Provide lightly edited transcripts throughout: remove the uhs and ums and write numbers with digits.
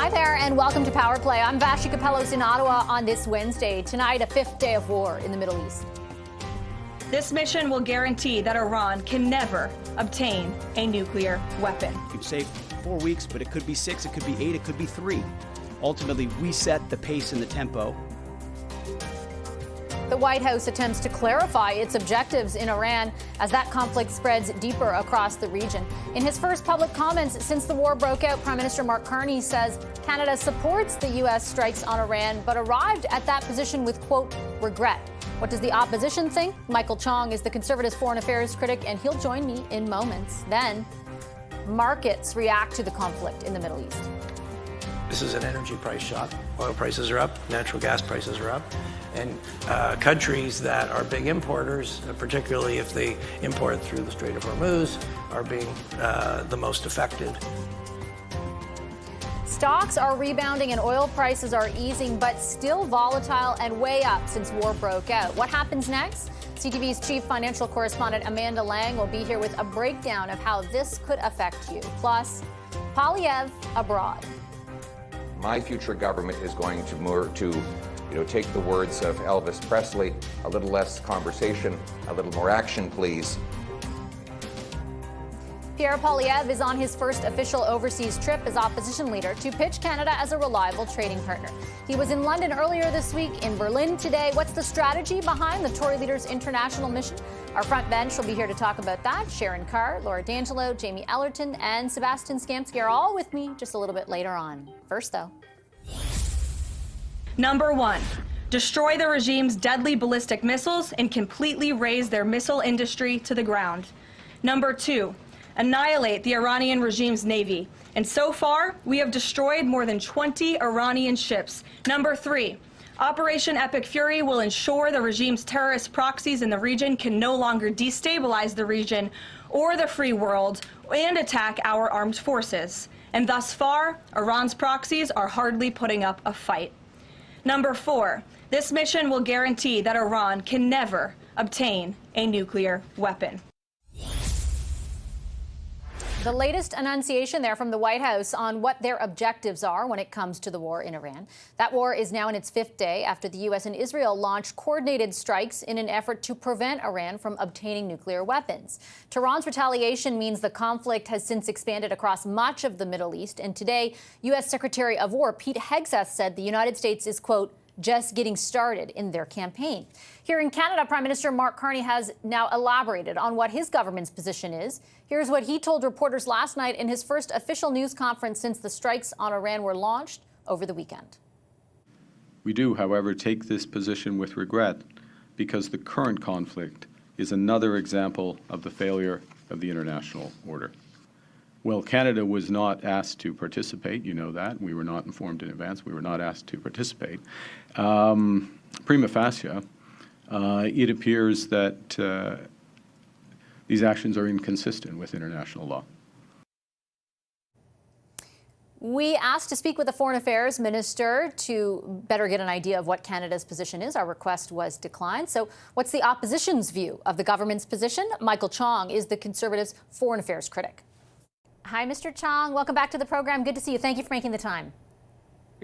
Hi there, and welcome to Power Play. I'm Vashi Capellos in Ottawa on this Wednesday. Tonight, a fifth day of war in the Middle East. This mission will guarantee that Iran can never obtain a nuclear weapon. You say 4 weeks, but it could be 6, it could be 8, it could be 3. Ultimately, we set the pace and the tempo. The White House attempts to clarify its objectives in Iran as that conflict spreads deeper across the region. In his first public comments since the war broke out, Prime Minister Mark Carney says Canada supports the U.S. strikes on Iran, but arrived at that position with, quote, regret. What does the opposition think? Michael Chong is the Conservatives' foreign affairs critic, and he'll join me in moments. Then, markets react to the conflict in the Middle East. This is an energy price shock. Oil prices are up, natural gas prices are up, and countries that are big importers, particularly if they import through the Strait of Hormuz, are being the most affected. Stocks are rebounding and oil prices are easing, but still volatile and way up since war broke out. What happens next? CTV's chief financial correspondent Amanda Lang will be here with a breakdown of how this could affect you. Plus, Poilievre abroad. My future government is going to take the words of Elvis Presley, a little less conversation, a little more action, please. Pierre Poilievre is on his first official overseas trip as opposition leader to pitch Canada as a reliable trading partner. He was in London earlier this week, in Berlin today. What's the strategy behind the Tory leader's international mission? Our front bench will be here to talk about that. Sharon Carr, Laura D'Angelo, Jamie Ellerton, and Sebastian Skamsky are all with me just a little bit later on. First, though. Number 1, destroy the regime's deadly ballistic missiles and completely raze their missile industry to the ground. Number 2, annihilate the Iranian regime's navy. And so far, we have destroyed more than 20 Iranian ships. Number 3, Operation Epic Fury will ensure the regime's terrorist proxies in the region can no longer destabilize the region or the free world and attack our armed forces. And thus far, Iran's proxies are hardly putting up a fight. Number 4, this mission will guarantee that Iran can never obtain a nuclear weapon. The latest enunciation there from the White House on what their objectives are when it comes to the war in Iran. That war is now in its 5th day after the U.S. and Israel launched coordinated strikes in an effort to prevent Iran from obtaining nuclear weapons. Tehran's retaliation means the conflict has since expanded across much of the Middle East. And today, U.S. Secretary of War Pete Hegseth said the United States is, quote, just getting started in their campaign. Here in Canada, Prime Minister Mark Carney has now elaborated on what his government's position is. Here's what he told reporters last night in his first official news conference since the strikes on Iran were launched over the weekend. We do, however, take this position with regret because the current conflict is another example of the failure of the international order. Well, Canada was not asked to participate. You know that. We were not informed in advance. We were not asked to participate. Prima facie, it appears that these actions are inconsistent with international law. We asked to speak with the Foreign Affairs Minister to better get an idea of what Canada's position is. Our request was declined. So what's the opposition's view of the government's position? Michael Chong is the Conservatives' foreign affairs critic. Hi, Mr. Chong. Welcome back to the program. Good to see you. Thank you for making the time.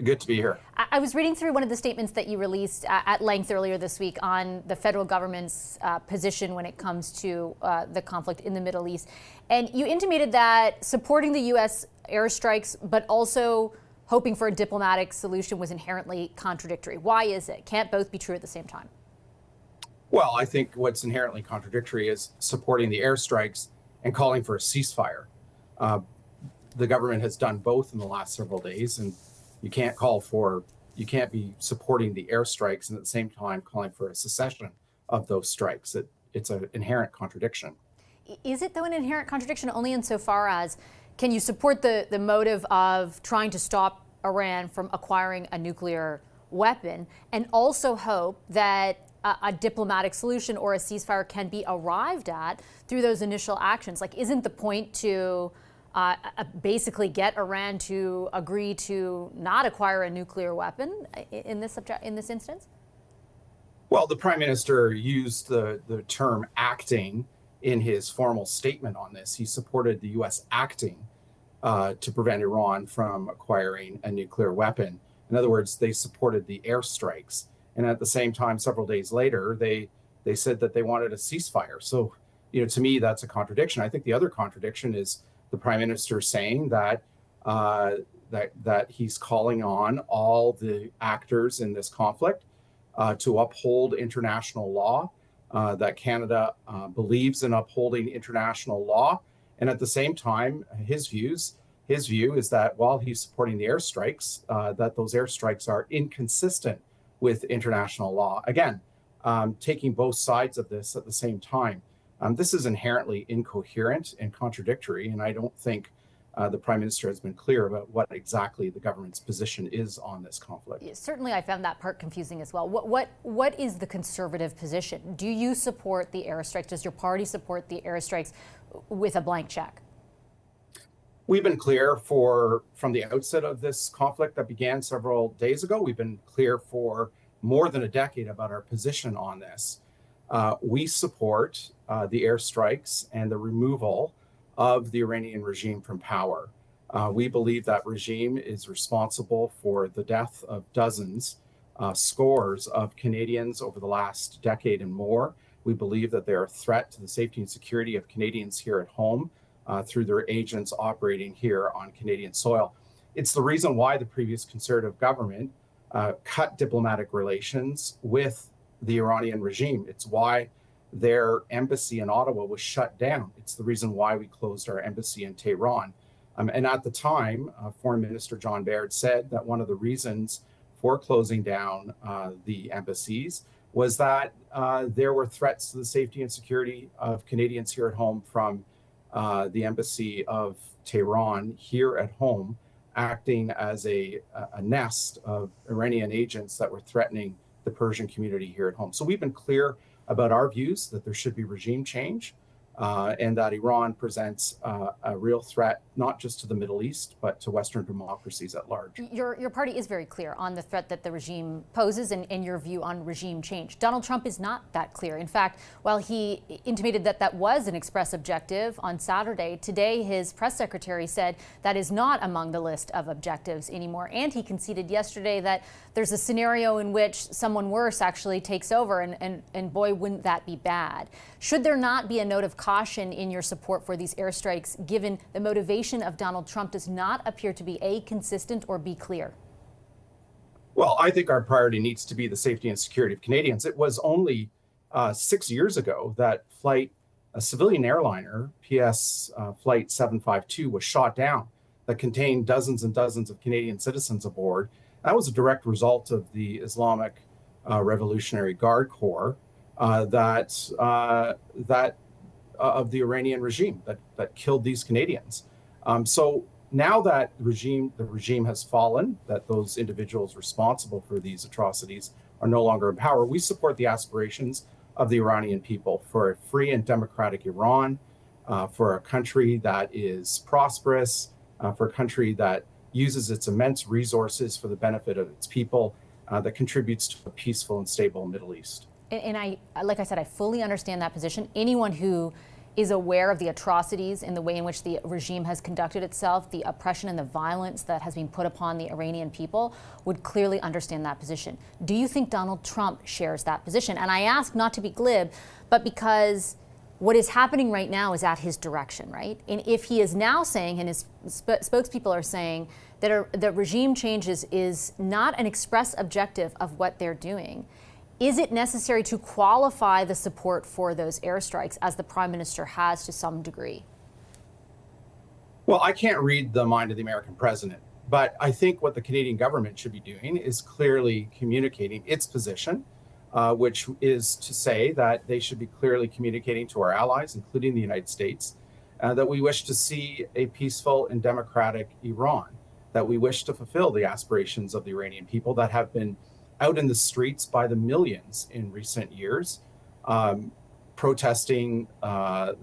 Good to be here. I was reading through one of the statements that you released at length earlier this week on the federal government's position when it comes to the conflict in the Middle East. And you intimated that supporting the U.S. airstrikes, but also hoping for a diplomatic solution was inherently contradictory. Why is it? Can't both be true at the same time? Well, I think what's inherently contradictory is supporting the airstrikes and calling for a ceasefire. The government has done both in the last several days, and you can't be supporting the airstrikes and at the same time calling for a cessation of those strikes. It's an inherent contradiction. Is it, though, an inherent contradiction only insofar as can you support the motive of trying to stop Iran from acquiring a nuclear weapon and also hope that a diplomatic solution or a ceasefire can be arrived at through those initial actions? Like, isn't the point to basically get Iran to agree to not acquire a nuclear weapon in this instance? Well, the Prime Minister used the term acting in his formal statement on this. He supported the U.S. acting to prevent Iran from acquiring a nuclear weapon. In other words, they supported the airstrikes. And at the same time, several days later, they said that they wanted a ceasefire. So, to me, that's a contradiction. I think the other contradiction is the prime minister saying that that he's calling on all the actors in this conflict to uphold international law, that Canada believes in upholding international law. And at the same time, his view is that while he's supporting the airstrikes, that those airstrikes are inconsistent with international law. Again, taking both sides of this at the same time. This is inherently incoherent and contradictory, and I don't think the Prime Minister has been clear about what exactly the government's position is on this conflict. Certainly, I found that part confusing as well. What is the Conservative position? Do you support the airstrikes? Does your party support the airstrikes with a blank check? We've been clear from the outset of this conflict that began several days ago. We've been clear for more than a decade about our position on this. We support the airstrikes and the removal of the Iranian regime from power. We believe that regime is responsible for the death of dozens, scores of Canadians over the last decade and more. We believe that they're a threat to the safety and security of Canadians here at home through their agents operating here on Canadian soil. It's the reason why the previous Conservative government cut diplomatic relations with the Iranian regime. It's why their embassy in Ottawa was shut down. It's the reason why we closed our embassy in Tehran. And at the time, Foreign Minister John Baird said that one of the reasons for closing down the embassies was that there were threats to the safety and security of Canadians here at home from the embassy of Tehran here at home, acting as a nest of Iranian agents that were threatening the Persian community here at home. So we've been clear about our views that there should be regime change and that Iran presents a real threat, not just to the Middle East, but to Western democracies at large. Your party is very clear on the threat that the regime poses and your view on regime change. Donald Trump is not that clear. In fact, while he intimated that that was an express objective on Saturday, today his press secretary said that is not among the list of objectives anymore. And he conceded yesterday that there's a scenario in which someone worse actually takes over, and boy, wouldn't that be bad. Should there not be a note of caution in your support for these airstrikes, given the motivation of Donald Trump does not appear to be A, consistent, or B, clear? Well, I think our priority needs to be the safety and security of Canadians. It was only 6 years ago that a civilian airliner, PS Flight 752, was shot down that contained dozens and dozens of Canadian citizens aboard. That was a direct result of the Islamic Revolutionary Guard Corps of the Iranian regime that killed these Canadians. So now that the regime has fallen, that those individuals responsible for these atrocities are no longer in power, we support the aspirations of the Iranian people for a free and democratic Iran, for a country that is prosperous, for a country that uses its immense resources for the benefit of its people, that contributes to a peaceful and stable Middle East. And like I said, I fully understand that position. Anyone who is aware of the atrocities in the way in which the regime has conducted itself, the oppression and the violence that has been put upon the Iranian people, would clearly understand that position. Do you think Donald Trump shares that position? And I ask not to be glib, but because what is happening right now is at his direction, right? And if he is now saying, and his spokespeople are saying, that regime change is not an express objective of what they're doing, is it necessary to qualify the support for those airstrikes, as the Prime Minister has to some degree? Well, I can't read the mind of the American president, but I think what the Canadian government should be doing is clearly communicating its position, which is to say that they should be clearly communicating to our allies, including the United States, that we wish to see a peaceful and democratic Iran, that we wish to fulfill the aspirations of the Iranian people that have been out in the streets by the millions in recent years, protesting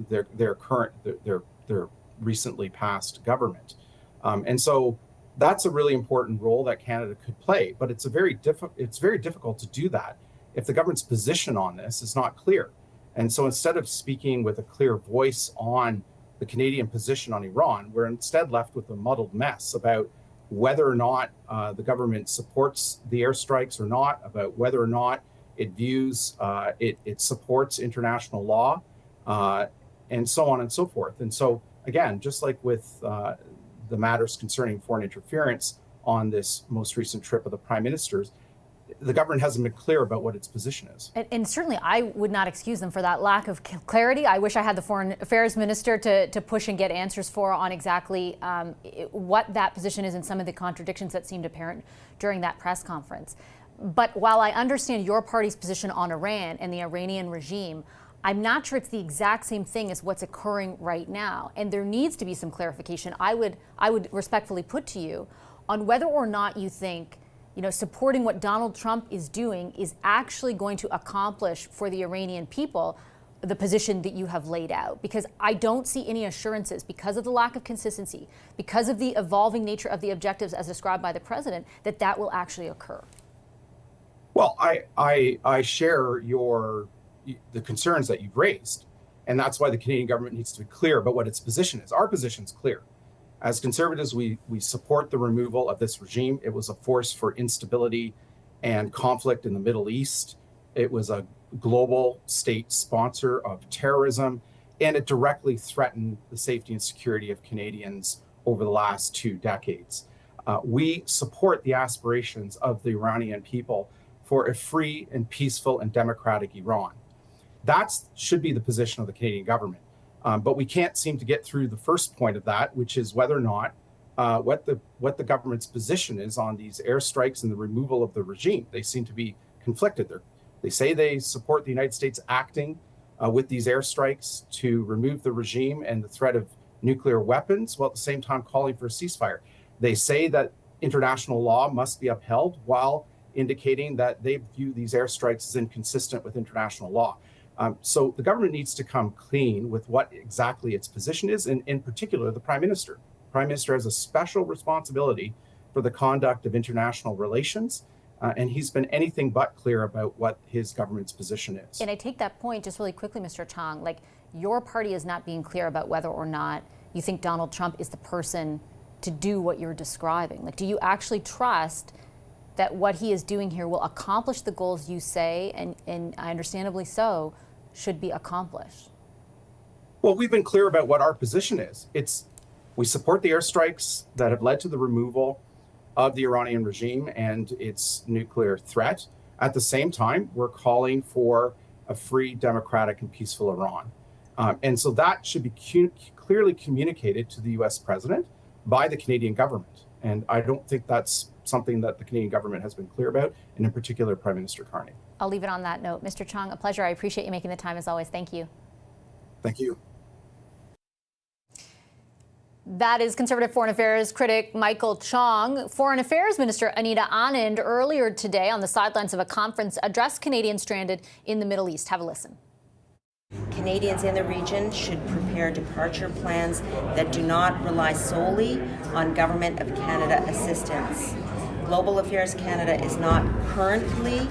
their recently passed government. And so that's a really important role that Canada could play, but it's very difficult to do that if the government's position on this is not clear. And so instead of speaking with a clear voice on the Canadian position on Iran, we're instead left with a muddled mess about whether or not the government supports the airstrikes or not, about whether or not it views it supports international law, and so on and so forth. And so, again, just like with the matters concerning foreign interference on this most recent trip of the prime minister's, the government hasn't been clear about what its position is. And certainly I would not excuse them for that lack of clarity. I wish I had the foreign affairs minister to push and get answers for on exactly what that position is and some of the contradictions that seemed apparent during that press conference. But while I understand your party's position on Iran and the Iranian regime, I'm not sure it's the exact same thing as what's occurring right now. And there needs to be some clarification. I would respectfully put to you on whether or not you think supporting what Donald Trump is doing is actually going to accomplish for the Iranian people the position that you have laid out. Because I don't see any assurances, because of the lack of consistency, because of the evolving nature of the objectives as described by the president, that that will actually occur. Well, I share the concerns that you've raised, and that's why the Canadian government needs to be clear about what its position is. Our position is clear. As Conservatives, we support the removal of this regime. It was a force for instability and conflict in the Middle East. It was a global state sponsor of terrorism, and it directly threatened the safety and security of Canadians over the last 2 decades. We support the aspirations of the Iranian people for a free and peaceful and democratic Iran. That should be the position of the Canadian government. But we can't seem to get through the first point of that, which is whether or not what the government's position is on these airstrikes and the removal of the regime. They seem to be conflicted. They say they support the United States acting with these airstrikes to remove the regime and the threat of nuclear weapons, while at the same time calling for a ceasefire. They say that international law must be upheld while indicating that they view these airstrikes as inconsistent with international law. So the government needs to come clean with what exactly its position is, and in particular, the Prime Minister. The Prime Minister has a special responsibility for the conduct of international relations, and he's been anything but clear about what his government's position is. And I take that point just really quickly, Mr. Chong, like your party is not being clear about whether or not you think Donald Trump is the person to do what you're describing. Like, do you actually trust that what he is doing here will accomplish the goals you say, and understandably so, should be accomplished? Well, we've been clear about what our position is. We support the airstrikes that have led to the removal of the Iranian regime and its nuclear threat. At the same time, we're calling for a free, democratic, and peaceful Iran. And so that should be clearly communicated to the U.S. president by the Canadian government. And I don't think that's something that the Canadian government has been clear about, and in particular, Prime Minister Carney. I'll leave it on that note. Mr. Chong, a pleasure. I appreciate you making the time as always. Thank you. Thank you. That is Conservative Foreign Affairs critic Michael Chong. Foreign Affairs Minister Anita Anand earlier today on the sidelines of a conference addressed Canadians stranded in the Middle East. Have a listen. Canadians in the region should prepare departure plans that do not rely solely on Government of Canada assistance. Global Affairs Canada is not currently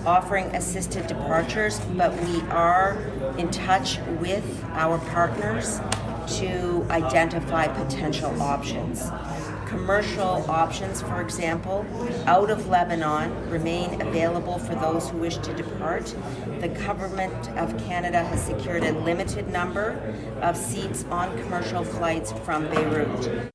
offering assisted departures, but we are in touch with our partners to identify potential options. Commercial options, for example, out of Lebanon remain available for those who wish to depart. The Government of Canada has secured a limited number of seats on commercial flights from Beirut.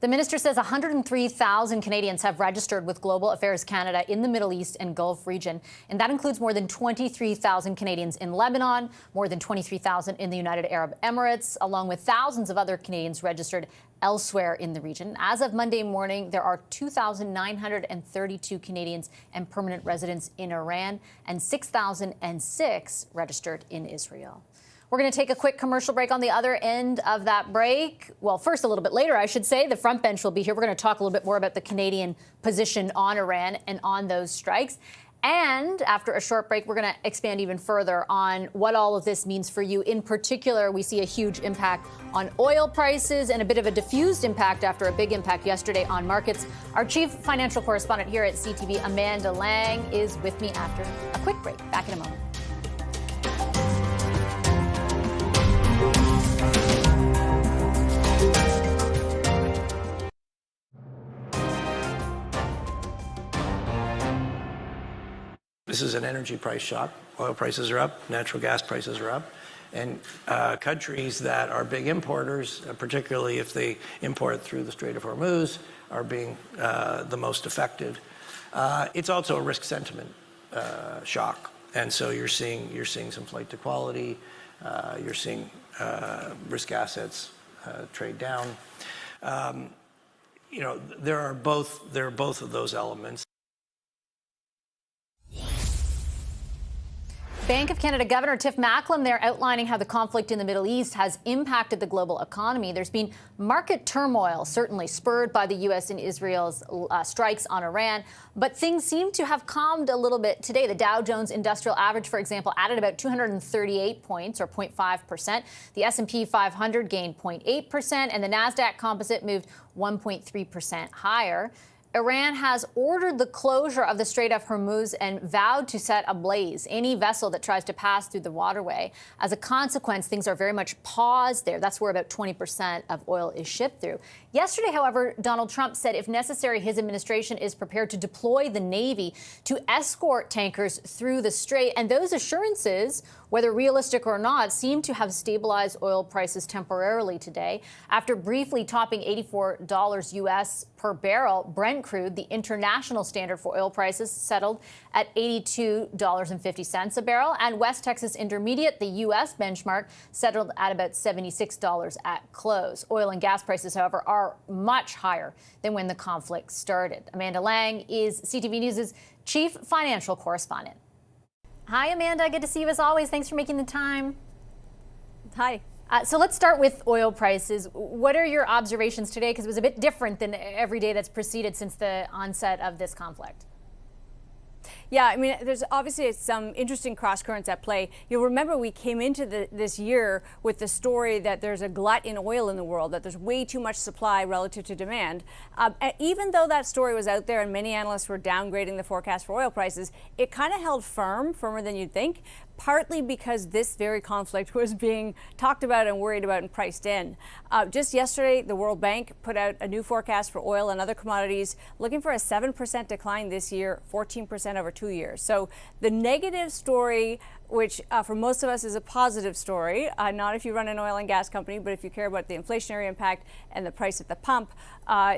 The minister says 103,000 Canadians have registered with Global Affairs Canada in the Middle East and Gulf region, and that includes more than 23,000 Canadians in Lebanon, more than 23,000 in the United Arab Emirates, along with thousands of other Canadians registered elsewhere in the region. As of Monday morning, there are 2,932 Canadians and permanent residents in Iran and 6,006 registered in Israel. We're going to take a quick commercial break. On the other end of that break, well, first, a little bit later, I should say, the front bench will be here. We're going to talk a little bit more about the Canadian position on Iran and on those strikes. And after a short break, we're going to expand even further on what all of this means for you. In particular, we see a huge impact on oil prices and a bit of a diffused impact after a big impact yesterday on markets. Our chief financial correspondent here at CTV, Amanda Lang, is with me after a quick break. Back in a moment. this is an energy price shock. Oil prices are up, natural gas prices are up. And countries that are big importers, particularly if they import through the Strait of Hormuz, are being the most affected. It's also a risk sentiment shock, and so you're seeing some flight to quality. You're seeing risk assets trade down. There are both of those elements. Bank of Canada Governor Tiff Macklem there outlining how the conflict in the Middle East has impacted the global economy. There's been market turmoil, certainly spurred by the U.S. and Israel's strikes on Iran, but things seem to have calmed a little bit today. The Dow Jones Industrial Average, for example, added about 238 points, or 0.5%. The S&P 500 gained 0.8%, and the Nasdaq Composite moved 1.3% higher. Iran has ordered the closure of the Strait of Hormuz and vowed to set ablaze any vessel that tries to pass through the waterway. As a consequence, things are very much paused there. That's where about 20% of oil is shipped through. Yesterday, however, Donald Trump said if necessary, his administration is prepared to deploy the Navy to escort tankers through the strait. And those assurances, whether realistic or not, seem to have stabilized oil prices temporarily today. After briefly topping $84 U.S. per barrel, Brent crude, the international standard for oil prices, settled at $82.50 a barrel. And West Texas Intermediate, the U.S. benchmark, settled at about $76 at close. Oil and gas prices, however, are much higher than when the conflict started. Amanda Lang is CTV News' chief financial correspondent. Hi, Amanda. Good to see you as always. Thanks for making the time. Hi. So let's start with oil prices. What are your observations today? Because it was a bit different than every day that's preceded since the onset of this conflict. Yeah, I mean, there's obviously some interesting cross currents at play. You'll remember we came into this year with the story that there's a glut in oil in the world, that there's way too much supply relative to demand. And even though that story was out there and many analysts were downgrading the forecast for oil prices, it kind of held firmer than you'd think, partly because this very conflict was being talked about and worried about and priced in. Just yesterday, the World Bank put out a new forecast for oil and other commodities, looking for a 7% decline this year, 14% over 2 years. So the negative story, which for most of us is a positive story, not if you run an oil and gas company, but if you care about the inflationary impact and the price at the pump,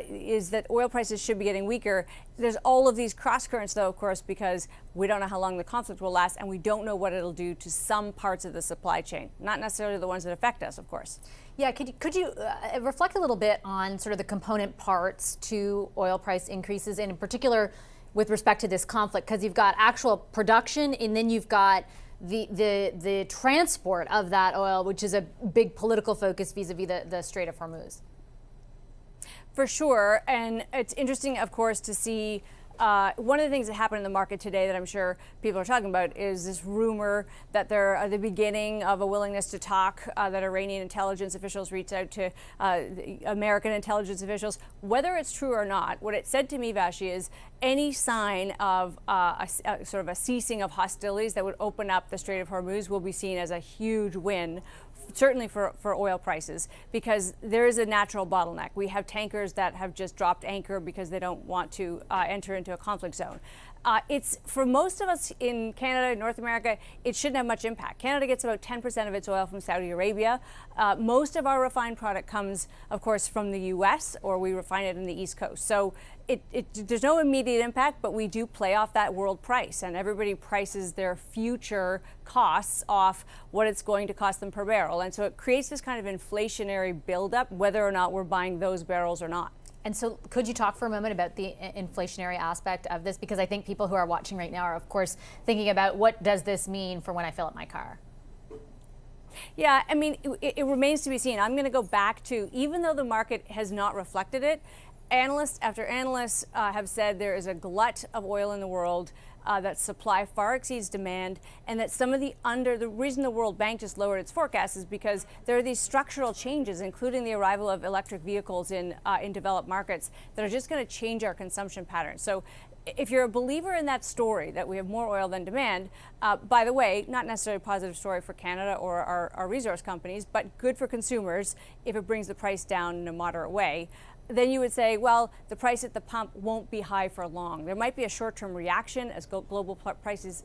is that oil prices should be getting weaker. There's all of these cross currents, though, of course, because we don't know how long the conflict will last, and we don't know what it'll do to some parts of the supply chain, not necessarily the ones that affect us, of course. Yeah, could you reflect a little bit on sort of the component parts to oil price increases, and in particular with respect to this conflict, because you've got actual production and then you've got the transport of that oil, which is a big political focus vis-a-vis the Strait of Hormuz. For sure, and it's interesting, of course, to see one of the things that happened in the market today that I'm sure people are talking about is this rumor that they're at the beginning of a willingness to talk, that Iranian intelligence officials reached out to American intelligence officials. Whether it's true or not, what it said to me, Vashi, is any sign of sort of a ceasing of hostilities that would open up the Strait of Hormuz will be seen as a huge win, certainly for oil prices, because there is a natural bottleneck. We have tankers that have just dropped anchor because they don't want to enter into a conflict zone. It's for most of us in Canada, North America, it shouldn't have much impact. Canada gets about 10% of its oil from Saudi Arabia. Most of our refined product comes, of course, from the U.S., or we refine it in the East Coast. So there's no immediate impact, but we do play off that world price, and everybody prices their future costs off what it's going to cost them per barrel. And so it creates this kind of inflationary buildup, whether or not we're buying those barrels or not. And so could you talk for a moment about the inflationary aspect of this? Because I think people who are watching right now are, of course, thinking about what does this mean for when I fill up my car? Yeah, I mean, it remains to be seen. I'm going to go back to, even though the market has not reflected it, analysts after analysts have said there is a glut of oil in the world, that supply far exceeds demand, and that some of the reason the World Bank just lowered its forecast is because there are these structural changes, including the arrival of electric vehicles in developed markets, that are just going to change our consumption patterns. So if you're a believer in that story, that we have more oil than demand, by the way, not necessarily a positive story for Canada or our resource companies, but good for consumers if it brings the price down in a moderate way, then you would say, well, the price at the pump won't be high for long. There might be a short-term reaction as global prices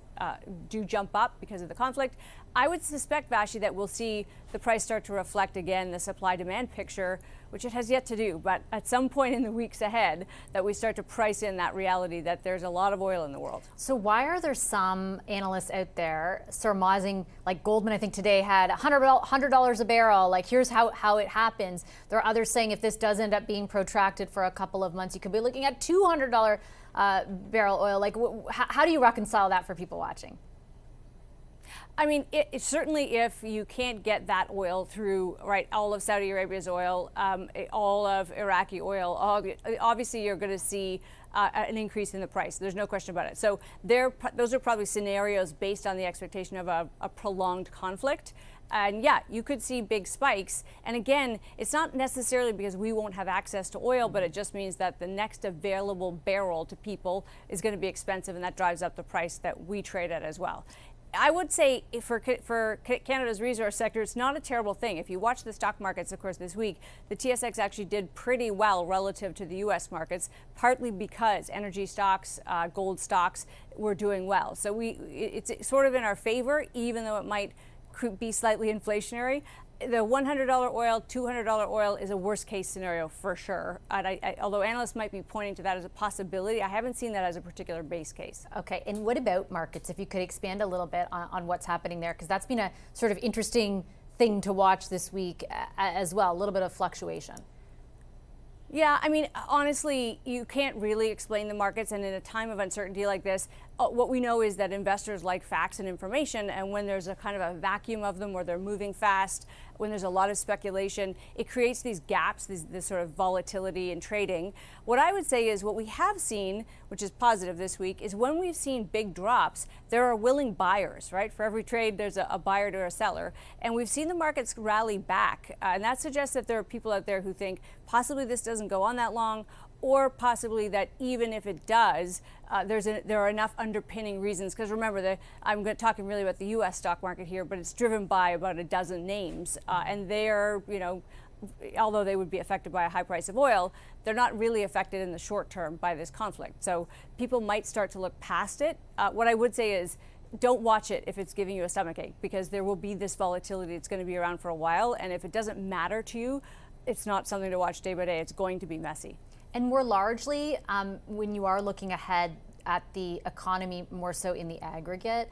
do jump up because of the conflict. I would suspect, Vashi, that we'll see the price start to reflect again the supply-demand picture, which it has yet to do. But at some point in the weeks ahead, that we start to price in that reality that there's a lot of oil in the world. So why are there some analysts out there surmising, like Goldman, I think today had $100 a barrel, like here's how it happens. There are others saying if this does end up being protracted for a couple of months, you could be looking at $200 barrel oil. Like, how do you reconcile that for people watching? I mean, it certainly, if you can't get that oil through, right, all of Saudi Arabia's oil, all of Iraqi oil, obviously you're going to see an increase in the price. There's no question about it. So those are probably scenarios based on the expectation of a prolonged conflict. And yeah, you could see big spikes. And again, it's not necessarily because we won't have access to oil, but it just means that the next available barrel to people is going to be expensive, and that drives up the price that we trade at as well. I would say for Canada's resource sector, it's not a terrible thing. If you watch the stock markets, of course, this week, the TSX actually did pretty well relative to the U.S. markets, partly because energy stocks, gold stocks were doing well. So it's sort of in our favor, even though it might be slightly inflationary. The $100 oil, $200 oil is a worst case scenario for sure. And although analysts might be pointing to that as a possibility, I haven't seen that as a particular base case. Okay, and what about markets? If you could expand a little bit on what's happening there, because that's been a sort of interesting thing to watch this week as well, a little bit of fluctuation. Yeah, I mean, honestly, you can't really explain the markets, and in a time of uncertainty like this, what we know is that investors like facts and information, and when there's a kind of a vacuum of them where they're moving fast, when there's a lot of speculation, it creates these gaps, this sort of volatility in trading. What I would say is what we have seen, which is positive this week, is when we've seen big drops, there are willing buyers, right? For every trade, there's a buyer to a seller. And we've seen the markets rally back. And that suggests that there are people out there who think possibly this doesn't go on that long, or possibly that even if it does, there are enough underpinning reasons. Because remember, I'm talking really about the U.S. stock market here, but it's driven by about a dozen names. And they're, although they would be affected by a high price of oil, they're not really affected in the short term by this conflict. So people might start to look past it. What I would say is, don't watch it if it's giving you a stomachache, because there will be this volatility. It's going to be around for a while. And if it doesn't matter to you, it's not something to watch day by day. It's going to be messy. And more largely, when you are looking ahead at the economy, more so in the aggregate,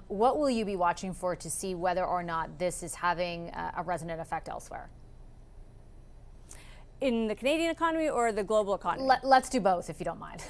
what will you be watching for to see whether or not this is having a resonant effect elsewhere? In the Canadian economy or the global economy? Let's do both, if you don't mind.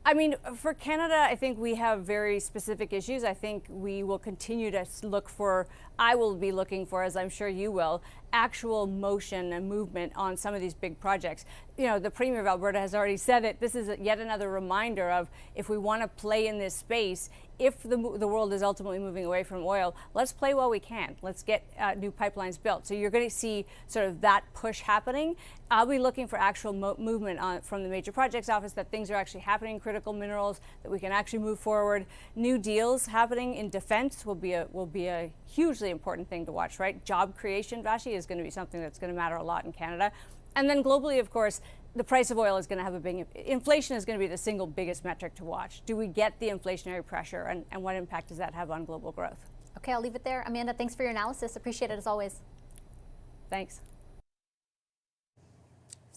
I mean, for Canada, I think we have very specific issues. I think we will continue to look for, I will be looking for, as I'm sure you will, actual motion and movement on some of these big projects. The Premier of Alberta has already said it. This is yet another reminder of, if we want to play in this space, if the world is ultimately moving away from oil, let's play while we can. Let's get new pipelines built. So you're going to see sort of that push happening. I'll be looking for actual movement from the Major Projects Office, that things are actually happening in critical minerals, that we can actually move forward. New deals happening in defense will be a hugely important thing to watch, right? Job creation, Vashi, is going to be something that's going to matter a lot in Canada. And then globally, of course, the price of oil is going to have a big, inflation is going to be the single biggest metric to watch. Do we get the inflationary pressure, and what impact does that have on global growth? Okay, I'll leave it there. Amanda, thanks for your analysis. Appreciate it as always. Thanks.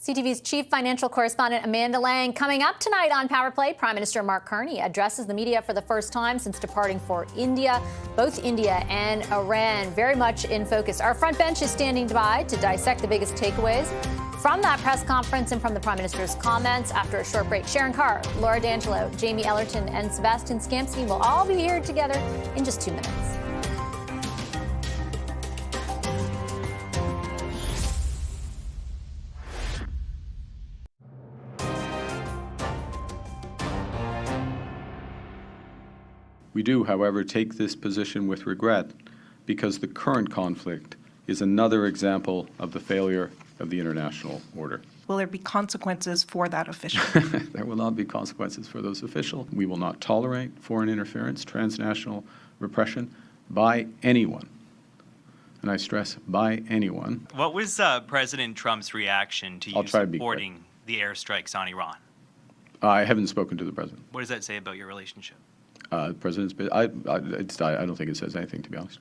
CTV's chief financial correspondent Amanda Lang. Coming up tonight on Power Play, Prime Minister Mark Carney addresses the media for the first time since departing for India. Both India and Iran very much in focus. Our front bench is standing by to dissect the biggest takeaways from that press conference and from the Prime Minister's comments. After a short break, Sharon Carr, Laura D'Angelo, Jamie Ellerton, and Sebastian Skamsky will all be here together in just 2 minutes. We do, however, take this position with regret, because the current conflict is another example of the failure of the international order. Will there be consequences for that official? There will not be consequences for those officials. We will not tolerate foreign interference, transnational repression by anyone. and I stress by anyone. What was President Trump's reaction to you supporting the airstrikes on Iran? I haven't spoken to the president. What does that say about your relationship? The president's. I don't think it says anything, to be honest.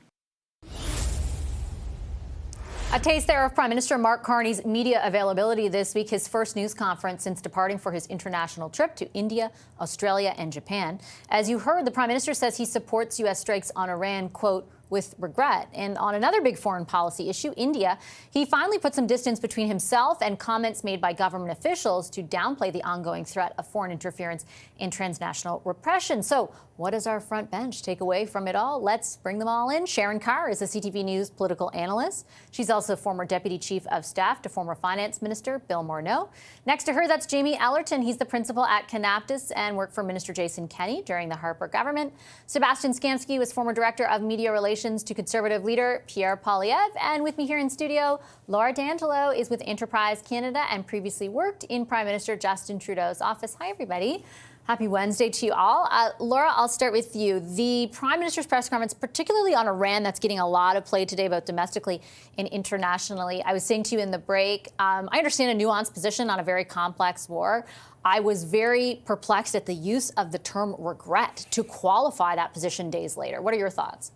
A taste there of Prime Minister Mark Carney's media availability this week, his first news conference since departing for his international trip to India, Australia and Japan. As you heard, the Prime Minister says he supports U.S. strikes on Iran, quote, with regret. And on another big foreign policy issue, India, he finally put some distance between himself and comments made by government officials to downplay the ongoing threat of foreign interference in transnational repression. So what does our front bench take away from it all? Let's bring them all in. Sharon Carr is a CTV News political analyst. She's also former Deputy Chief of Staff to former Finance Minister Bill Morneau. Next to her, that's Jamie Ellerton. He's the principal at Canaptus and worked for Minister Jason Kenney during the Harper government. Sebastian Skamsky was former Director of Media Relations to Conservative leader Pierre Poilievre. And with me here in studio, Laura D'Angelo is with Enterprise Canada and previously worked in Prime Minister Justin Trudeau's office. Hi, everybody. Happy Wednesday to you all. Laura, I'll start with you. The Prime Minister's press conference, particularly on Iran, that's getting a lot of play today, both domestically and internationally. I was saying to you in the break, I understand a nuanced position on a very complex war. I was very perplexed at the use of the term regret to qualify that position days later. What are your thoughts?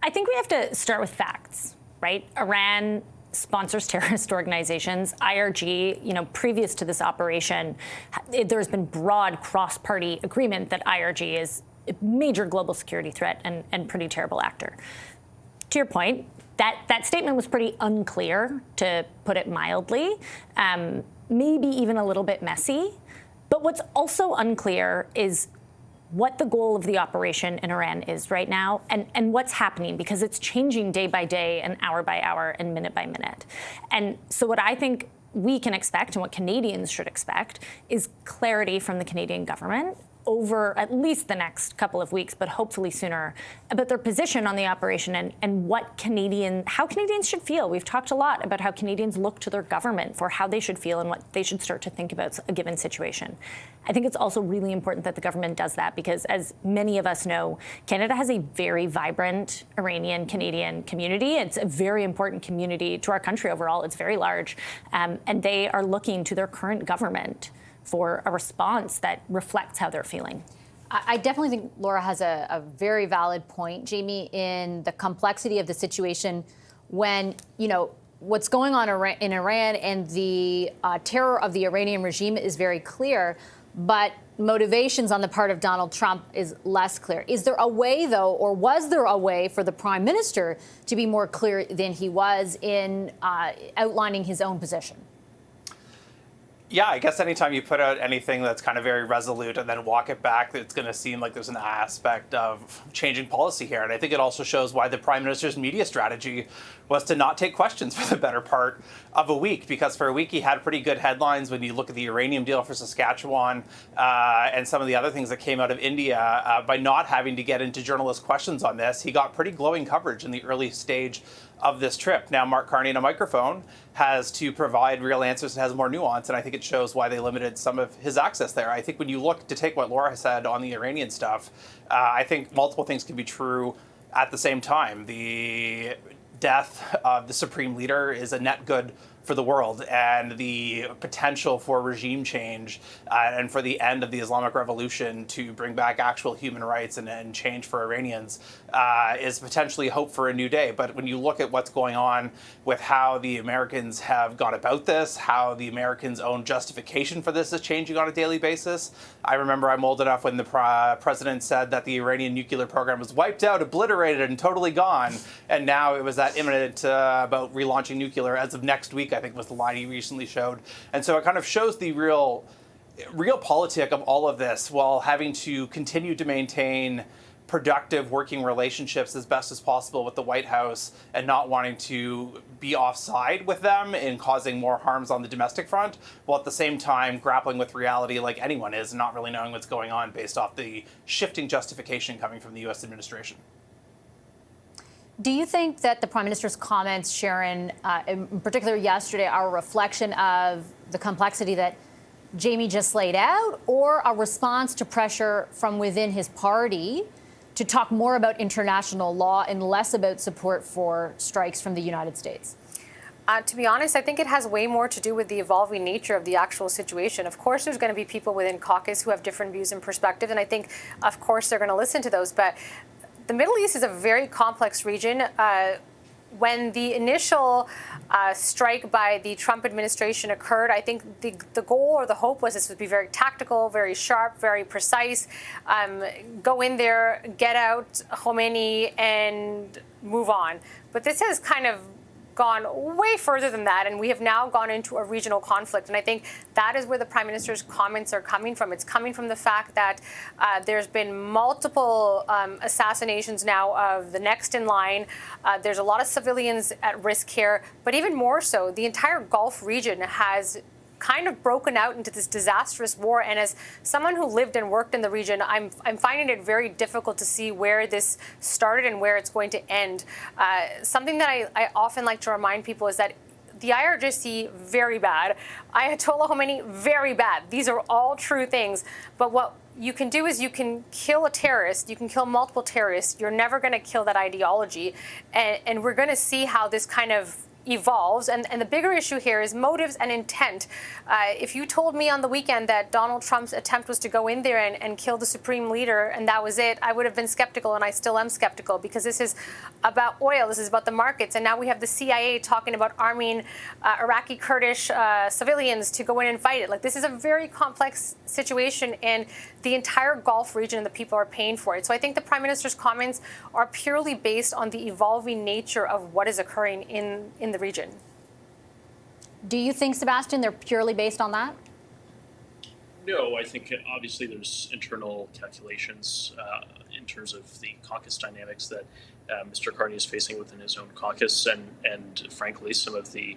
I think we have to start with facts, right? Iran sponsors terrorist organizations. IRG, previous to this operation, there's been broad cross-party agreement that IRG is a major global security threat and pretty terrible actor. To your point, that statement was pretty unclear, to put it mildly, maybe even a little bit messy. But what's also unclear is what the goal of the operation in Iran is right now and what's happening, because it's changing day by day and hour by hour and minute by minute. And so what I think we can expect and what Canadians should expect is clarity from the Canadian government over at least the next couple of weeks, but hopefully sooner, about their position on the operation and how Canadians should feel. We've talked a lot about how Canadians look to their government for how they should feel and what they should start to think about a given situation. I think it's also really important that the government does that because, as many of us know, Canada has a very vibrant Iranian-Canadian community. It's a very important community to our country overall. It's very large. And they are looking to their current government for a response that reflects how they're feeling. I definitely think Laura has a very valid point, Jamie, in the complexity of the situation when, what's going on in Iran and the terror of the Iranian regime is very clear, but motivations on the part of Donald Trump is less clear. Is there a way, though, or was there a way for the Prime Minister to be more clear than he was in outlining his own position? Yeah, I guess anytime you put out anything that's kind of very resolute and then walk it back, it's going to seem like there's an aspect of changing policy here. And I think it also shows why the Prime Minister's media strategy was to not take questions for the better part of a week, because for a week he had pretty good headlines when you look at the uranium deal for Saskatchewan and some of the other things that came out of India. By not having to get into journalist questions on this, he got pretty glowing coverage in the early stage of this trip. Now, Mark Carney on a microphone has to provide real answers and has more nuance, and I think it shows why they limited some of his access there. I think when you look to take what Laura has said on the Iranian stuff, I think multiple things can be true at the same time. The death of the supreme leader is a net good for the world, and the potential for regime change and for the end of the Islamic Revolution to bring back actual human rights and change for Iranians is potentially hope for a new day. But when you look at what's going on with how the Americans have gone about this, how the Americans' own justification for this is changing on a daily basis, I remember I'm old enough when the president said that the Iranian nuclear program was wiped out, obliterated, and totally gone, and now it was that imminent about relaunching nuclear as of next week, I think was the line he recently showed. And so it kind of shows the real politic of all of this while having to continue to maintain productive working relationships as best as possible with the White House and not wanting to be offside with them in causing more harms on the domestic front, while at the same time grappling with reality like anyone is, not really knowing what's going on based off the shifting justification coming from the U.S. administration. Do you think that the Prime Minister's comments, Sharon, in particular yesterday, are a reflection of the complexity that Jamie just laid out, or a response to pressure from within his party to talk more about international law and less about support for strikes from the United States? To be honest, I think it has way more to do with the evolving nature of the actual situation. Of course, there's going to be people within caucus who have different views and perspectives, and I think, of course, they're going to listen to those. But the Middle East is a very complex region. When the initial strike by the Trump administration occurred, I think the goal or the hope was this would be very tactical, very sharp, very precise. Go in there, get out Khomeini, and move on. But this has kind of gone way further than that, and we have now gone into a regional conflict. And I think that is where the Prime Minister's comments are coming from. It's coming from the fact that there's been multiple assassinations now of the next in line. There's a lot of civilians at risk here, but even more so, the entire Gulf region has kind of broken out into this disastrous war. And as someone who lived and worked in the region, I'm finding it very difficult to see where this started and where it's going to end. Something that I often like to remind people is that the IRGC, very bad. Ayatollah Khomeini, very bad. These are all true things. But what you can do is you can kill a terrorist. You can kill multiple terrorists. You're never going to kill that ideology. And we're going to see how this kind of evolves. And the bigger issue here is motives and intent. If you told me on the weekend that Donald Trump's attempt was to go in there and kill the supreme leader and that was it, I would have been skeptical, and I still am skeptical, because this is about oil, this is about the markets, and now we have the CIA talking about arming Iraqi Kurdish civilians to go in and fight it. Like, this is a very complex situation, and the entire Gulf region and the people are paying for it. So I think the Prime Minister's comments are purely based on the evolving nature of what is occurring in the region. Do you think, Sebastian, they're purely based on that? No, I think obviously there's internal calculations in terms of the caucus dynamics that Mr. Carney is facing within his own caucus, and frankly, some of the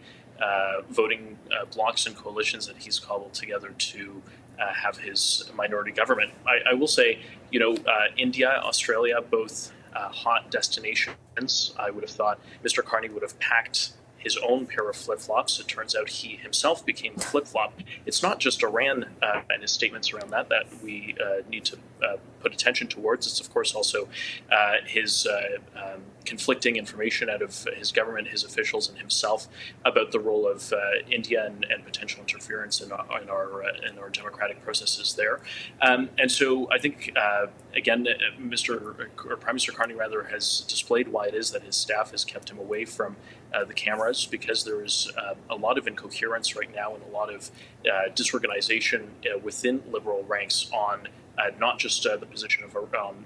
voting blocs and coalitions that he's cobbled together to have his minority government. I will say, India, Australia, both hot destinations. I would have thought Mr. Carney would have packed his own pair of flip-flops. It turns out he himself became the flip-flop. It's not just Iran and his statements around that we need to put attention towards. It's, of course, also his conflicting information out of his government, his officials, and himself about the role of India and potential interference in our democratic processes there. And so I think, again, Prime Minister Carney has displayed why it is that his staff has kept him away from the cameras, because there is a lot of incoherence right now and a lot of disorganization within liberal ranks on not just the position of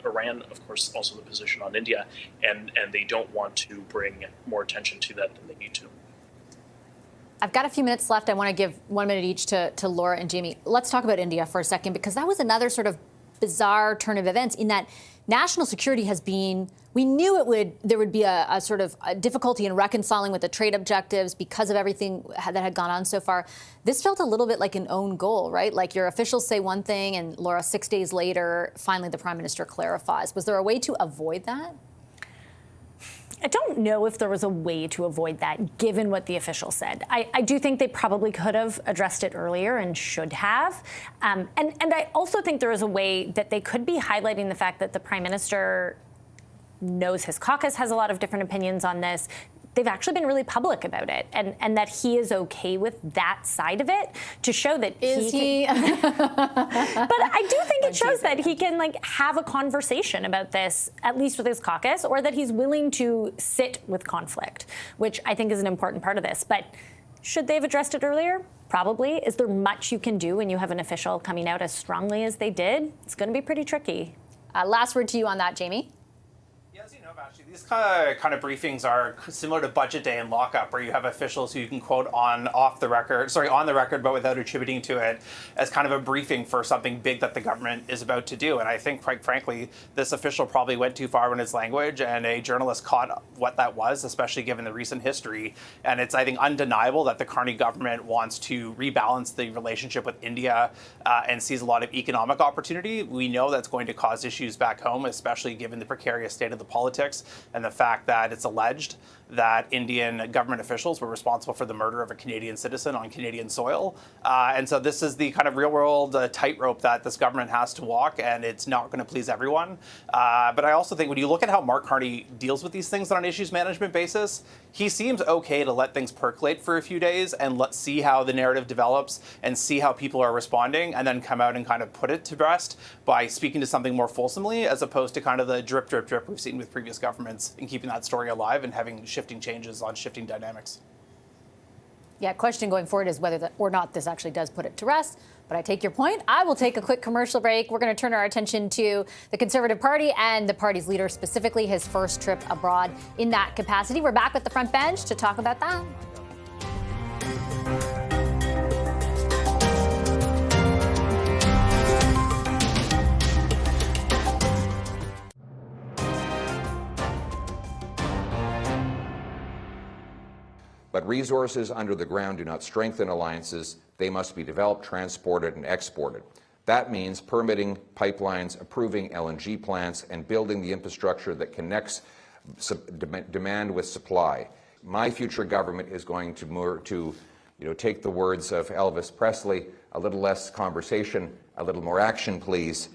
Iran, of course, also the position on India, and they don't want to bring more attention to that than they need to. I've got a few minutes left. I want to give 1 minute each to Laura and Jamie. Let's talk about India for a second, because that was another sort of bizarre turn of events in that national security has been, we knew there would be a sort of a difficulty in reconciling with the trade objectives because of everything that had gone on so far. This felt a little bit like an own goal, right? Like, your officials say one thing and, Laura, 6 days later, finally the Prime Minister clarifies. Was there a way to avoid that? I don't know if there was a way to avoid that, given what the official said. I do think they probably could have addressed it earlier and should have. And I also think there is a way that they could be highlighting the fact that the Prime Minister knows his caucus has a lot of different opinions on this. They've actually been really public about it, and that he is okay with that side of it, to show that he can, but I do think it shows that he can have a conversation about this, at least with his caucus, or that he's willing to sit with conflict, which I think is an important part of this. But should they have addressed it earlier? Probably. Is there much you can do when you have an official coming out as strongly as they did? It's going to be pretty tricky. Last word to you on that, Jamie. These kind of briefings are similar to budget day and lockup, where you have officials who you can quote on the record, but without attributing to it, as kind of a briefing for something big that the government is about to do. And I think, quite frankly, this official probably went too far in his language, and a journalist caught what that was, especially given the recent history. And it's, I think, undeniable that the Carney government wants to rebalance the relationship with India and sees a lot of economic opportunity. We know that's going to cause issues back home, especially given the precarious state of the politics and the fact that it's alleged that Indian government officials were responsible for the murder of a Canadian citizen on Canadian soil. And so this is the kind of real-world tightrope that this government has to walk, and it's not going to please everyone. But I also think when you look at how Mark Carney deals with these things on an issues management basis, he seems okay to let things percolate for a few days and let's see how the narrative develops and see how people are responding, and then come out and kind of put it to rest by speaking to something more fulsomely, as opposed to kind of the drip, drip, drip we've seen with previous governments in keeping that story alive and having shifting changes on shifting dynamics. Yeah, question going forward is whether or not this actually does put it to rest. But I take your point. I will take a quick commercial break. We're going to turn our attention to the Conservative Party and the party's leader, specifically his first trip abroad in that capacity. We're back with the front bench to talk about that. But resources under the ground do not strengthen alliances. They must be developed, transported, and exported. That means permitting pipelines, approving LNG plants, and building the infrastructure that connects demand with supply. My future government is going to take the words of Elvis Presley, a little less conversation, a little more action, please.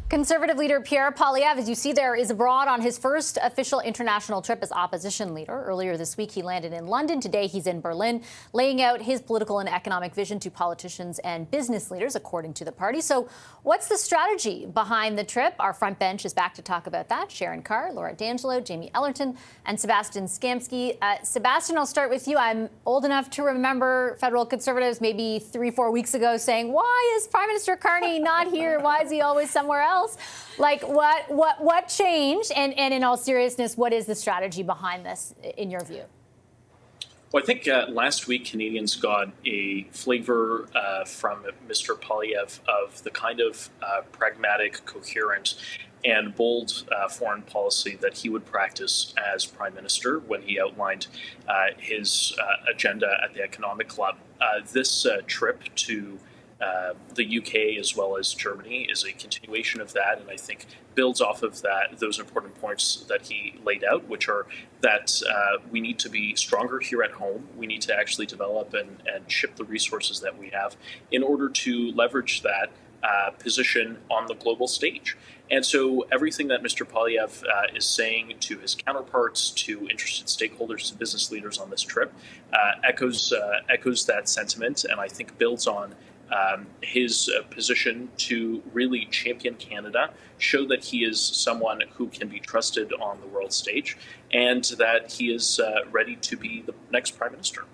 Conservative leader Pierre Poilievre, as you see there, is abroad on his first official international trip as opposition leader. Earlier this week, he landed in London. Today, he's in Berlin, laying out his political and economic vision to politicians and business leaders, according to the party. So what's the strategy behind the trip? Our front bench is back to talk about that. Sharon Carr, Laura D'Angelo, Jamie Ellerton, and Sebastian Skamsky. Sebastian, I'll start with you. I'm old enough to remember federal conservatives maybe 3-4 weeks ago saying, why is Prime Minister Carney not here? Why is he always somewhere else? Like, what changed? And in all seriousness, what is the strategy behind this, in your view? Well, I think last week Canadians got a flavor from Mr. Poilievre of the kind of pragmatic, coherent, and bold foreign policy that he would practice as Prime Minister when he outlined his agenda at the Economic Club. This trip to the UK as well as Germany is a continuation of that, and I think builds off of those important points that he laid out, which are that we need to be stronger here at home. We need to actually develop and ship the resources that we have in order to leverage that position on the global stage. And so everything that Mr. Poilievre is saying to his counterparts, to interested stakeholders, to business leaders on this trip, echoes that sentiment, and I think builds on his position to really champion Canada, show that he is someone who can be trusted on the world stage, and that he is ready to be the next Prime Minister.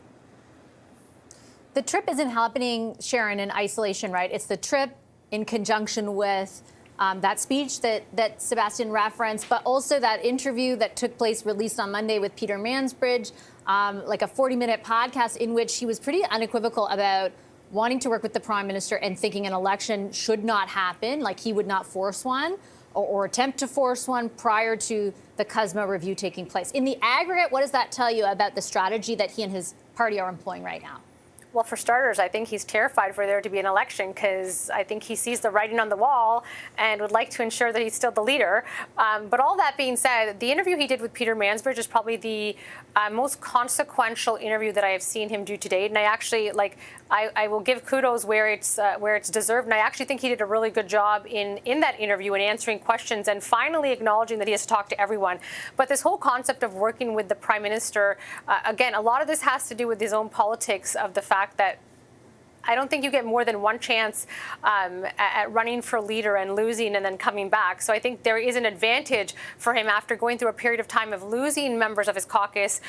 The trip isn't happening, Sharon, in isolation, right? It's the trip in conjunction with that speech that Sebastian referenced, but also that interview that took place, released on Monday with Peter Mansbridge, like a 40-minute podcast in which he was pretty unequivocal about wanting to work with the Prime Minister and thinking an election should not happen, like he would not force one or attempt to force one prior to the CUSMA review taking place. In the aggregate, what does that tell you about the strategy that he and his party are employing right now? Well, for starters, I think he's terrified for there to be an election because I think he sees the writing on the wall and would like to ensure that he's still the leader. But all that being said, the interview he did with Peter Mansbridge is probably the most consequential interview that I have seen him do to date. And I actually, I will give kudos where it's deserved. And I actually think he did a really good job in that interview in answering questions and finally acknowledging that he has to talk to everyone. But this whole concept of working with the Prime Minister, again, a lot of this has to do with his own politics of the fact that I don't think you get more than one chance at running for leader and losing and then coming back. So I think there is an advantage for him after going through a period of time of losing members of his caucus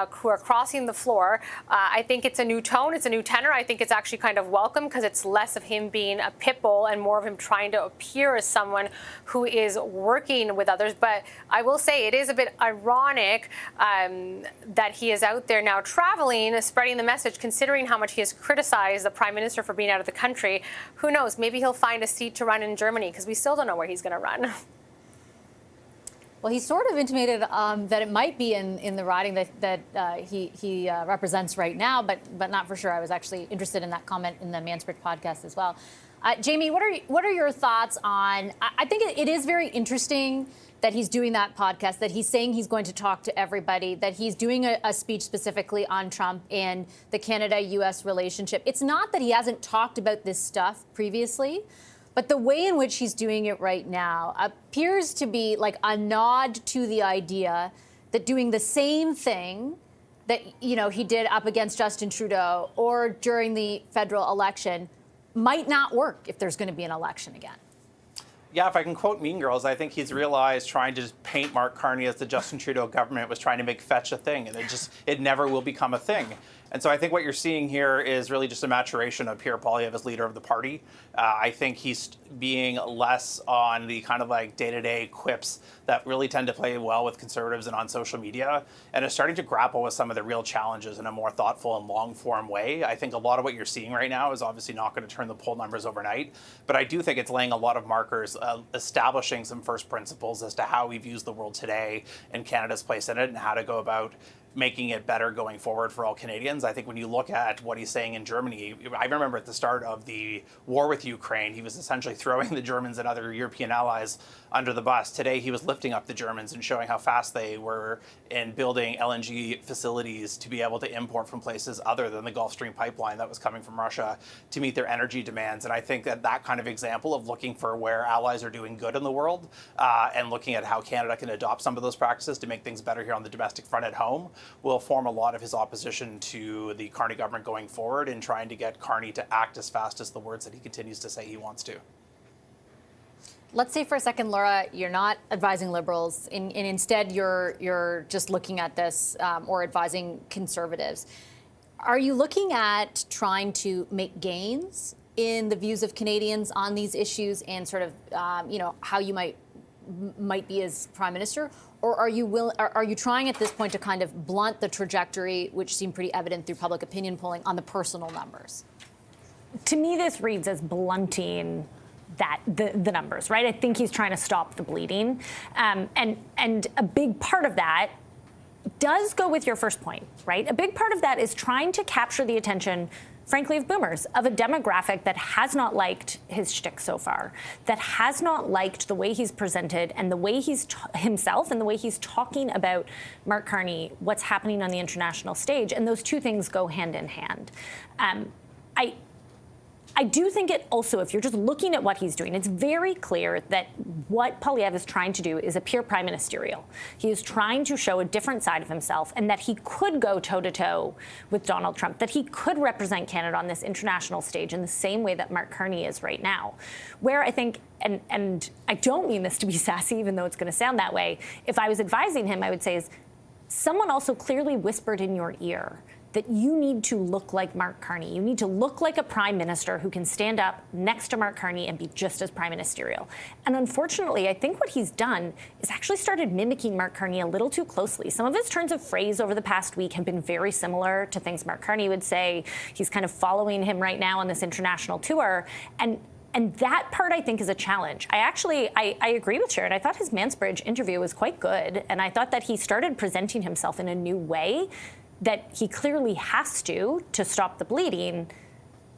who are crossing the floor. I think it's a new tone. It's a new tenor. I think it's actually kind of welcome because it's less of him being a pit bull and more of him trying to appear as someone who is working with others. But I will say it is a bit ironic that he is out there now traveling, spreading the message, considering how much he has criticized the Prime Minister for being out of the country. Who knows? Maybe he'll find a seat to run in Germany because we still don't know where he's going to run. Well, he sort of intimated that it might be in the riding that he represents right now, but not for sure. I was actually interested in that comment in the Mansbridge podcast as well. Jamie, what are your thoughts on? I think it is very interesting that he's doing that podcast, that he's saying he's going to talk to everybody, that he's doing a speech specifically on Trump and the Canada-U.S. relationship. It's not that he hasn't talked about this stuff previously, but the way in which he's doing it right now appears to be like a nod to the idea that doing the same thing that he did up against Justin Trudeau or during the federal election might not work if there's going to be an election again. Yeah, if I can quote Mean Girls, I think he's realized trying to just paint Mark Carney as the Justin Trudeau government was trying to make fetch a thing, and it never will become a thing. And so I think what you're seeing here is really just a maturation of Pierre Poilievre as leader of the party. I think he's being less on the kind of like day-to-day quips that really tend to play well with conservatives and on social media, and is starting to grapple with some of the real challenges in a more thoughtful and long-form way. I think a lot of what you're seeing right now is obviously not going to turn the poll numbers overnight, but I do think it's laying a lot of markers, establishing some first principles as to how we view the world today and Canada's place in it and how to go about making it better going forward for all Canadians. I think when you look at what he's saying in Germany, I remember at the start of the war with Ukraine, he was essentially throwing the Germans and other European allies under the bus. Today, he was lifting up the Germans and showing how fast they were in building LNG facilities to be able to import from places other than the Gulf Stream pipeline that was coming from Russia to meet their energy demands. And I think that kind of example of looking for where allies are doing good in the world and looking at how Canada can adopt some of those practices to make things better here on the domestic front at home will form a lot of his opposition to the Carney government going forward in trying to get Carney to act as fast as the words that he continues to say he wants to. Let's say for a second, Laura, you're not advising Liberals, and instead you're just looking at this or advising Conservatives. Are you looking at trying to make gains in the views of Canadians on these issues and sort of, how you might be as Prime Minister? Or are you trying at this point to kind of blunt the trajectory, which seemed pretty evident through public opinion polling, on the personal numbers? To me, this reads as blunting the numbers, right? I think he's trying to stop the bleeding. And a big part of that does go with your first point, right? A big part of that is trying to capture the attention, frankly, of boomers, of a demographic that has not liked his shtick so far, that has not liked the way he's presented and the way he's himself and the way he's talking about Mark Carney, what's happening on the international stage. And those two things go hand in hand. I do think it also, if you're just looking at what he's doing, it's very clear that what Poilievre is trying to do is appear prime ministerial. He is trying to show a different side of himself and that he could go toe-to-toe with Donald Trump, that he could represent Canada on this international stage in the same way that Mark Carney is right now. Where I think, and I don't mean this to be sassy, even though it's going to sound that way, if I was advising him, I would say is someone also clearly whispered in your ear that you need to look like Mark Carney. You need to look like a prime minister who can stand up next to Mark Carney and be just as prime ministerial. And unfortunately, I think what he's done is actually started mimicking Mark Carney a little too closely. Some of his turns of phrase over the past week have been very similar to things Mark Carney would say. He's kind of following him right now on this international tour. And that part, I think, is a challenge. I agree with Sharon. I thought his Mansbridge interview was quite good. And I thought that he started presenting himself in a new way that he clearly has to stop the bleeding.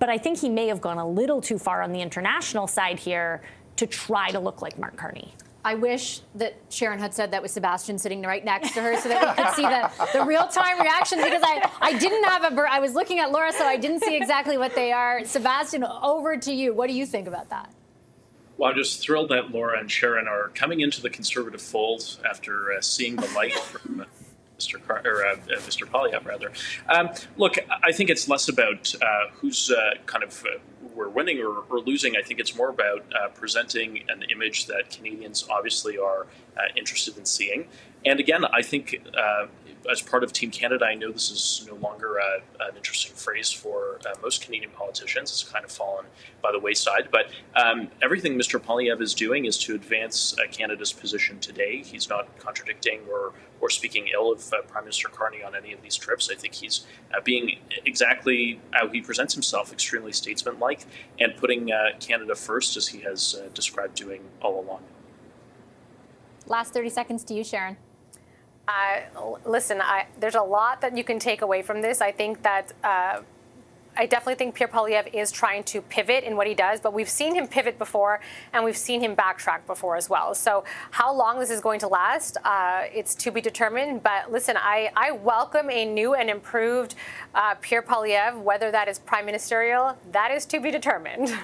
But I think he may have gone a little too far on the international side here to try to look like Mark Carney. I wish that Sharon had said that with Sebastian sitting right next to her so that we could see the real-time reaction, because I didn't have I was looking at Laura, so I didn't see exactly what they are. Sebastian, over to you. What do you think about that? Well, I'm just thrilled that Laura and Sharon are coming into the Conservative fold after seeing the light from Mr. Poilievre, rather. Look, I think it's less about who's we're winning or losing. I think it's more about presenting an image that Canadians obviously are interested in seeing. And again, I think as part of Team Canada, I know this is no longer an interesting phrase for most Canadian politicians. It's kind of fallen by the wayside. But everything Mr. Poilievre is doing is to advance Canada's position today. He's not contradicting or speaking ill of Prime Minister Carney on any of these trips. I think he's being exactly how he presents himself, extremely statesmanlike, and putting Canada first, as he has described doing all along. Last 30 seconds to you, Sharon. Listen, there's a lot that you can take away from this. I think that I definitely think Pierre Poilievre is trying to pivot in what he does, but we've seen him pivot before and we've seen him backtrack before as well. So how long this is going to last, it's to be determined. But listen, I welcome a new and improved Pierre Poilievre, whether that is prime ministerial, that is to be determined.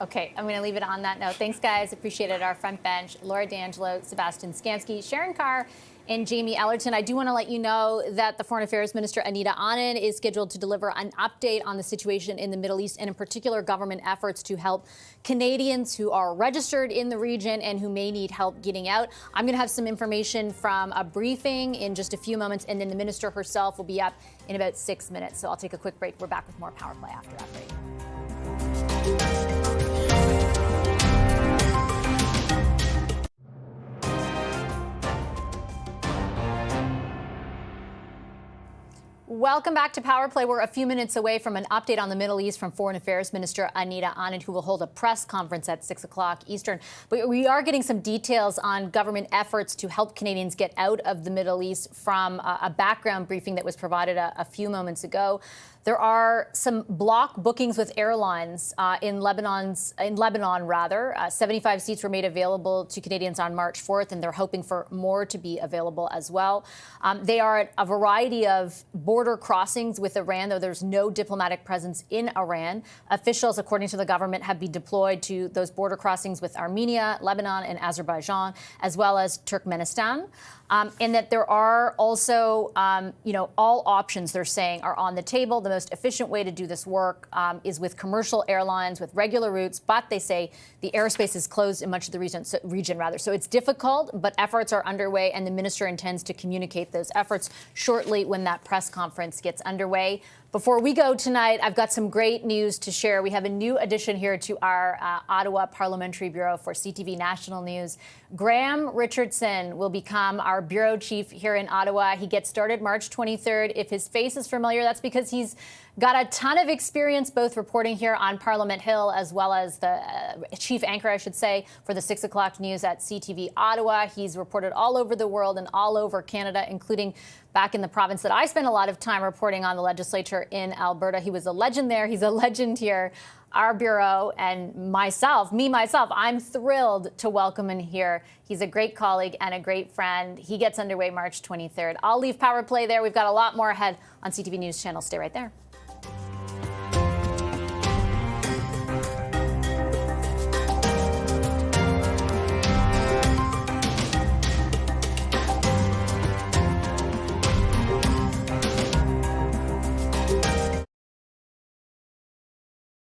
Okay, I'm going to leave it on that note. Thanks, guys. Appreciate it. Our front bench, Laura D'Angelo, Sebastian Skanski, Sharon Carr, and Jamie Ellerton. I do want to let you know that the Foreign Affairs Minister, Anita Anand, is scheduled to deliver an update on the situation in the Middle East and in particular government efforts to help Canadians who are registered in the region and who may need help getting out. I'm going to have some information from a briefing in just a few moments, and then the minister herself will be up in about 6 minutes. So I'll take a quick break. We're back with more Power Play after that break. Welcome back to Power Play. We're a few minutes away from an update on the Middle East from Foreign Affairs Minister Anita Anand, who will hold a press conference at 6 o'clock Eastern. But we are getting some details on government efforts to help Canadians get out of the Middle East from a background briefing that was provided a few moments ago. There are some block bookings with airlines in Lebanon. 75 seats were made available to Canadians on March 4th, and they're hoping for more to be available as well. They are at a variety of border crossings with Iran, though there's no diplomatic presence in Iran. Officials, according to the government, have been deployed to those border crossings with Armenia, Lebanon, and Azerbaijan, as well as Turkmenistan. And that there are also, all options, they're saying, are on the table. The most efficient way to do this work is with commercial airlines, with regular routes. But they say the airspace is closed in much of the region. So it's difficult, but efforts are underway, and the minister intends to communicate those efforts shortly when that press conference gets underway. Before we go tonight, I've got some great news to share. We have a new addition here to our Ottawa Parliamentary Bureau for CTV National News. Graham Richardson will become our bureau chief here in Ottawa. He gets started March 23rd. If his face is familiar, that's because he's got a ton of experience both reporting here on Parliament Hill as well as the chief anchor, I should say, for the 6 o'clock news at CTV Ottawa. He's reported all over the world and all over Canada, including back in the province that I spent a lot of time reporting on, the legislature in Alberta. He was a legend there. He's a legend here. Our bureau and myself, I'm thrilled to welcome him here. He's a great colleague and a great friend. He gets underway March 23rd. I'll leave Power Play there. We've got a lot more ahead on CTV News Channel. Stay right there.